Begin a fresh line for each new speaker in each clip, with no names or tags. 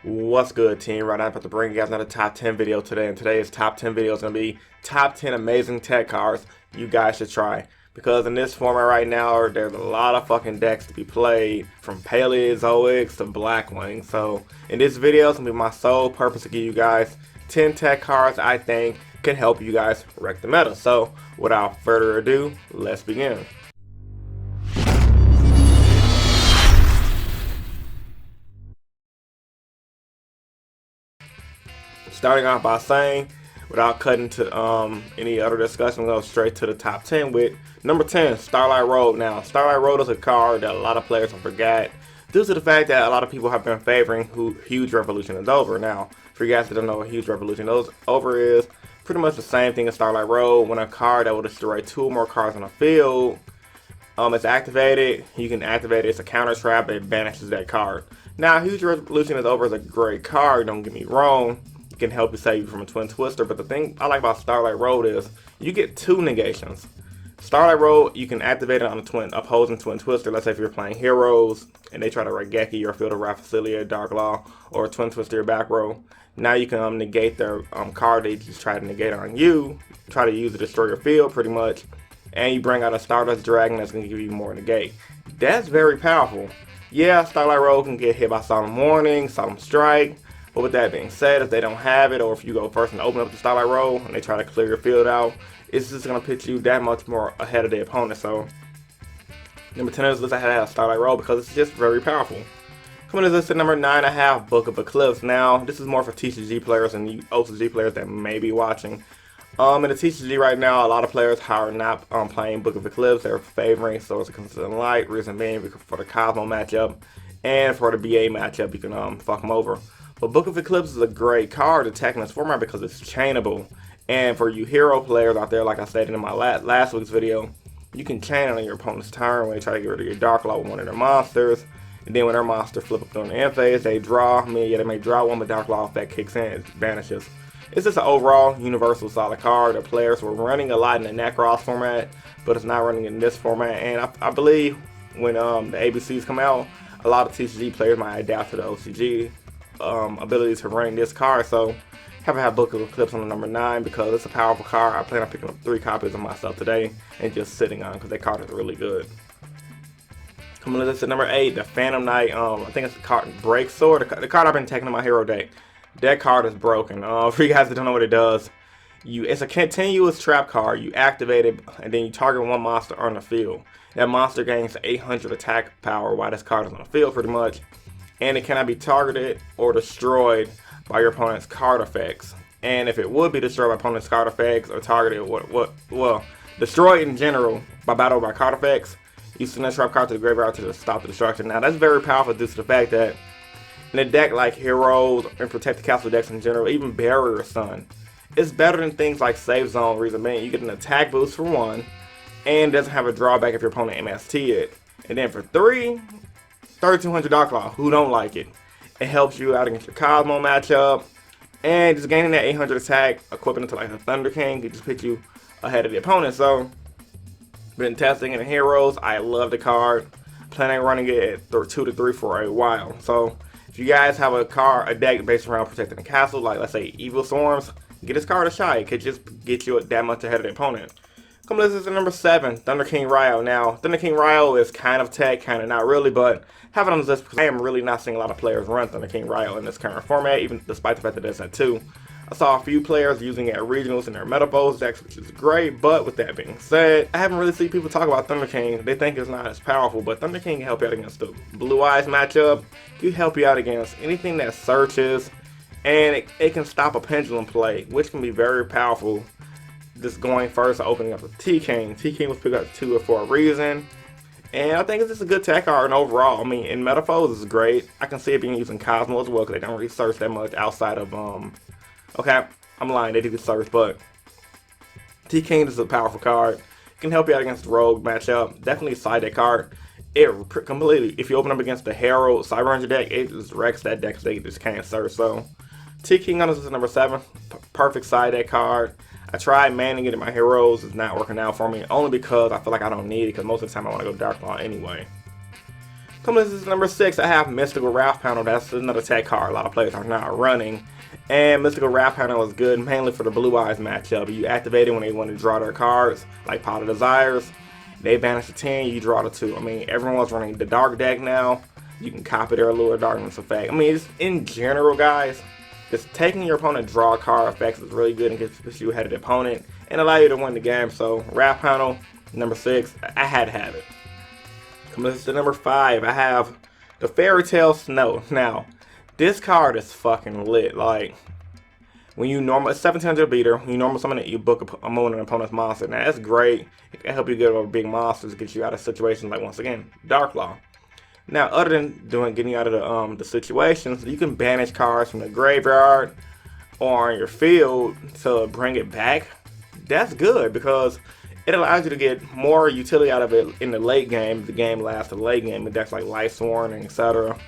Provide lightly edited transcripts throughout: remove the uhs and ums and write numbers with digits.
What's good, team? Right now I'm about to bring you guys another top 10 video today, and today's top 10 video is going to be top 10 amazing tech cards you guys should try. Because in this format right now, there's a lot of fucking decks to be played, from RAI-OH to Blackwing. So in this video, it's going to be my sole purpose to give you guys 10 tech cards I think can help you guys wreck the meta. So without further ado, let's begin. Starting off by saying, without cutting to any other discussion, we'll go straight to the top 10 with number 10, Starlight Road. Now, Starlight Road is a card that a lot of players have forgot due to the fact that a lot of people have been favoring Huge Revolution is over. Now, for you guys that don't know what Huge Revolution is over is, pretty much the same thing as Starlight Road. When a card that will destroy 2 or more cards on the field is activated, you can activate it. It's a counter trap, it banishes that card. Now, Huge Revolution is over is a great card, don't get me wrong. It can help you save you from a Twin Twister, but the thing I like about Starlight Road is you get 2 negations. Starlight Road, you can activate it on a opposing Twin Twister. Let's say if you're playing Heroes and they try to Raigeki your Field of Raphicilia, Dark Law, or Twin Twister your back row. Now you can negate their card they just try to negate on you. Try to use to destroy your field pretty much. And you bring out a Stardust Dragon that's going to give you more negate. That's very powerful. Yeah, Starlight Road can get hit by Solemn Warning, Solemn Strike. But with that being said, if they don't have it, or if you go first and open up the Starlight Road and they try to clear your field out, it's just going to put you that much more ahead of the opponent. So, number 10 is list I had Starlight Road because it's just very powerful. Coming to this at number 9, I have Book of Eclipse. Now, this is more for TCG players and OCG players that may be watching. In the TCG right now, a lot of players are not playing Book of Eclipse. They're favoring Source of Consistent Light, reason being for the Cosmo matchup, and for the BA matchup, you can fuck them over. But Book of Eclipse is a great card to attack in this format because it's chainable. And for you hero players out there, like I said in my last week's video, you can chain it on your opponent's turn when they try to get rid of your Dark Law with one of their monsters. And then when their monster flip up during the end phase, they draw. I mean, yeah, they may draw one, but Dark Law effect kicks in, it vanishes. It's just an overall universal solid card that players were running a lot in the Necros format, but it's not running in this format. And I believe when the ABCs come out, a lot of TCG players might adapt to the OCG abilities for running this card. So have Book of Eclipse on the number 9 because it's a powerful card. I plan on picking up 3 copies of myself today and just sitting on because that card is really good. Coming to this at number 8, the Phantom Knight. I think it's the card Break Sword. The card I've been taking in my hero deck. That card is broken. For you guys that don't know what it does, it's a continuous trap card. You activate it and then you target one monster on the field. That monster gains 800 attack power while this card is on the field pretty much. And it cannot be targeted or destroyed by your opponent's card effects. And if it would be destroyed by opponent's card effects or targeted, well, destroyed in general by battle by card effects, you send that trap card to the graveyard to stop the destruction. Now that's very powerful due to the fact that in a deck like Heroes and Protected Castle decks in general, even Barrier Sun, it's better than things like Safe Zone. Reason being, you get an attack boost for 1, and doesn't have a drawback if your opponent MST it. And then for 3, 3200 Dark Law, who don't like it? It helps you out against your Cosmo matchup, and just gaining that 800 attack, equipping it to like a Thunder King, it just puts you ahead of the opponent. So, been testing it in Heroes, I love the card, planning on running it at 2 to 3 for a while. So, if you guys have a deck based around protecting the castle, like let's say Evil Storms, get this card a shot. It could just get you that much ahead of the opponent. Coming to number 7, Thunder King RAI-OH. Now, Thunder King RAI-OH is kind of tech, kind of not really, but have it on this list because I am really not seeing a lot of players run Thunder King RAI-OH in this current format, even despite the fact that it's at 2. I saw a few players using it at regionals in their Meta Bowls decks, which is great, but with that being said, I haven't really seen people talk about Thunder King. They think it's not as powerful, but Thunder King can help you out against the Blue Eyes matchup. It can help you out against anything that searches, and it can stop a pendulum play, which can be very powerful. Just going first, opening up with T-King. T-King was picked up 2 for a reason. And I think it's just a good tech card overall. I mean, in Metaphors, it's great. I can see it being used in Cosmo as well, because they don't really search that much outside of, okay, I'm lying, they do search, but T-King is a powerful card. It can help you out against the Rogue matchup. Definitely side that card. It completely, if you open up against the Herald Cyber Ranger deck, it just wrecks that deck because they just can't search. So, T-King on this is number 7. Perfect side deck card. I tried manning it in my Heroes, it's not working out for me, only because I feel like I don't need it, because most of the time I want to go Dark Law anyway. Coming to number 6, I have Mystical REFPANEL. That's another tech card a lot of players are not running. And Mystical REFPANEL is good mainly for the Blue Eyes matchup. You activate it when they want to draw their cards, like Pot of Desires. They banish the 10, you draw the 2. I mean, everyone's running the Dark deck now. You can copy their Allure Darkness effect. I mean, it's, in general, guys, just taking your opponent draw card effects is really good and gets you ahead of the opponent and allow you to win the game. So, REFPANEL, number 6, I had to have it. Coming to number 5, I have the Fairy Tale Snow. Now, this card is fucking lit. Like, when you normal, it's 1700 beater. When you normal summon it, you book a moon an opponent's monster. Now, that's great. It can help you get over big monsters, get you out of situations like, once again, Dark Law. Now, other than getting you out of the situations, you can banish cards from the graveyard or on your field to bring it back. That's good because it allows you to get more utility out of it in the late game. If the game lasts to the late game, with decks like Lightsworn and etc.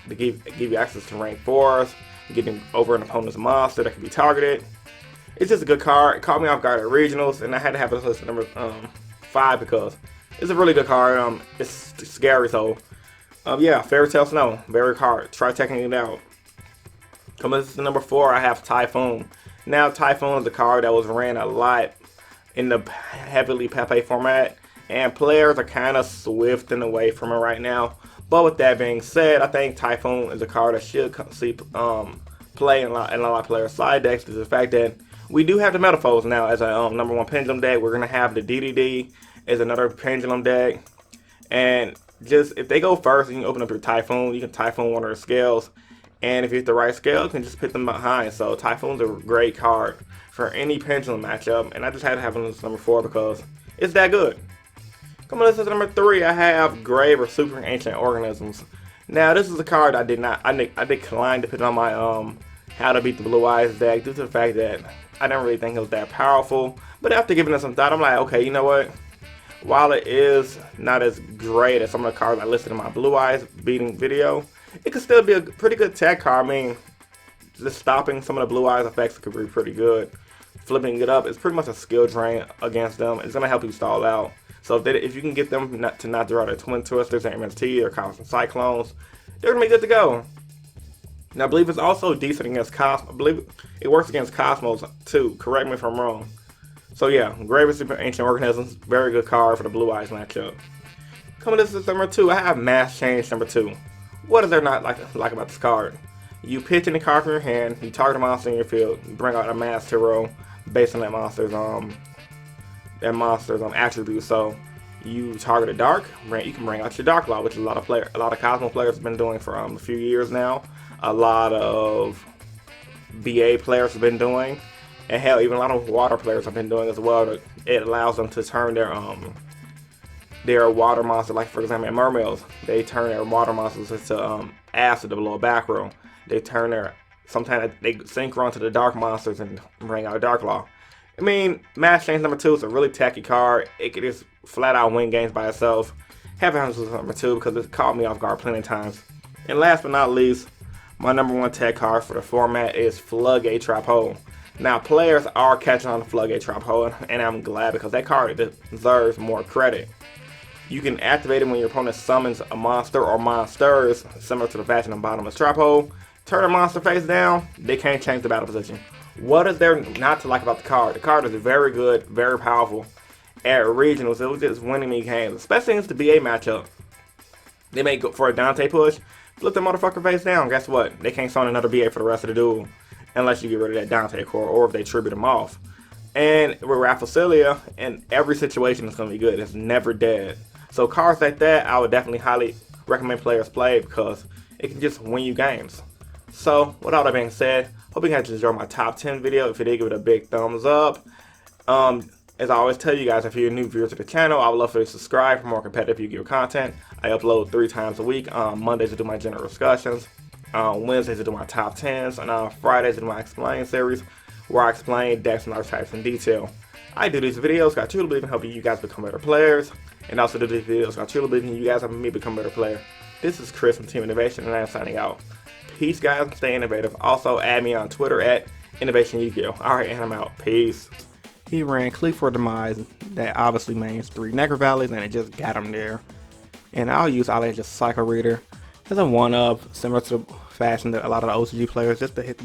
To give you access to rank 4s, getting over an opponent's monster that can be targeted. It's just a good card. It caught me off guard at regionals, and I had to have this list at number 5 because it's a really good card. It's scary, so yeah, Fairy Tale Snow, very hard. Try checking it out. Coming to number 4, I have TYPHOON. Now, TYPHOON is a card that was ran a lot in the heavily Pepe format, and players are kind of swifting away from it right now. But with that being said, I think TYPHOON is a card that should see play in a lot of players' side decks due to the fact that we do have the Metaphors now as a number 1 Pendulum deck. We're going to have the DDD as another Pendulum deck. And just if they go first, you can open up your TYPHOON. You can TYPHOON one of their scales. And if you hit the right scale, you can just put them behind. So TYPHOON's a great card for any Pendulum matchup. And I just had to have it as number 4 because it's that good. Coming up to number 3, I have Grave or Super Ancient Organisms. Now, this is a card I declined to put on my How to Beat the Blue Eyes deck due to the fact that I didn't really think it was that powerful. But after giving it some thought, I'm like, okay, you know what? While it is not as great as some of the cards I listed in my Blue Eyes beating video, it could still be a pretty good tech card. I mean, just stopping some of the Blue Eyes effects could be pretty good. Flipping it up is pretty much a skill drain against them. It's going to help you stall out. So if you can get them to not draw their Twin Twisters or MST or Constant Cyclones, they're going to be good to go. Now, I believe it's also decent against Cosmos. I believe it works against Cosmos too. Correct me if I'm wrong. So yeah, Grave Super Ancient Organisms, very good card for the Blue Eyes matchup. Coming to number 2, I have Mass Change number 2. What is there not like about this card? You pitch any card from your hand, you target a monster in your field, you bring out a mass hero based on that monster's attributes. So you target a dark, you can bring out your Dark Law, which a lot of Cosmos players have been doing for a few years now. A lot of BA players have been doing, and hell, even a lot of water players have been doing as well. It allows them to turn their water monster, like for example in Mermaids, they turn their water monsters into acid to below a back row. They turn sometimes they synchron to the dark monsters and bring out Dark Law. I mean, Mass Change number 2 is a really tacky card. It could just flat out win games by itself. Haven't had this number 2 because it caught me off guard plenty of times. And last but not least, my number 1 tech card for the format is FLOODGATE Trap Hole. Now, players are catching on the FLOODGATE Trap Hole, and I'm glad because that card deserves more credit. You can activate it when your opponent summons a monster or monsters, similar to the fashion on bottom of Trap Hole. Turn a monster face down, they can't change the battle position. What is there not to like about the card? The card is very good, very powerful. At regionals, it was just winning me games, especially against the BA matchup. They may go for a Dante push, flip the motherfucker face down. Guess what? They can't summon another BA for the rest of the duel unless you get rid of that Dante core or if they tribute him off. And with Rafflesia, in every situation it's going to be good. It's never dead. So cards like that, I would definitely highly recommend players play because it can just win you games. So, with all that being said, hope you guys enjoyed my top 10 video. If you did, give it a big thumbs up. As I always tell you guys, if you're a new viewer to the channel, I would love for you to subscribe for more competitive Yu-Gi-Oh content. I upload 3 times a week. Mondays I do my general discussions. Wednesdays I do my top 10s. And on Fridays I do my Explain series, where I explain decks and archetypes in detail. I do these videos because I truly believe in helping you guys become better players. And also do these videos because I truly believe in you guys helping me become a better player. This is Chris from Team Innovation, and I am signing out. Peace, guys. Stay innovative. Also, add me on Twitter at Innovation Yugioh. Alright, and I'm out. Peace. He ran Click for Demise that obviously means 3 Necro Valleys, and it just got him there. And I'll use RAI-OH Cycle Reader as a one-of, similar to the fashion that a lot of the OCG players, just to hit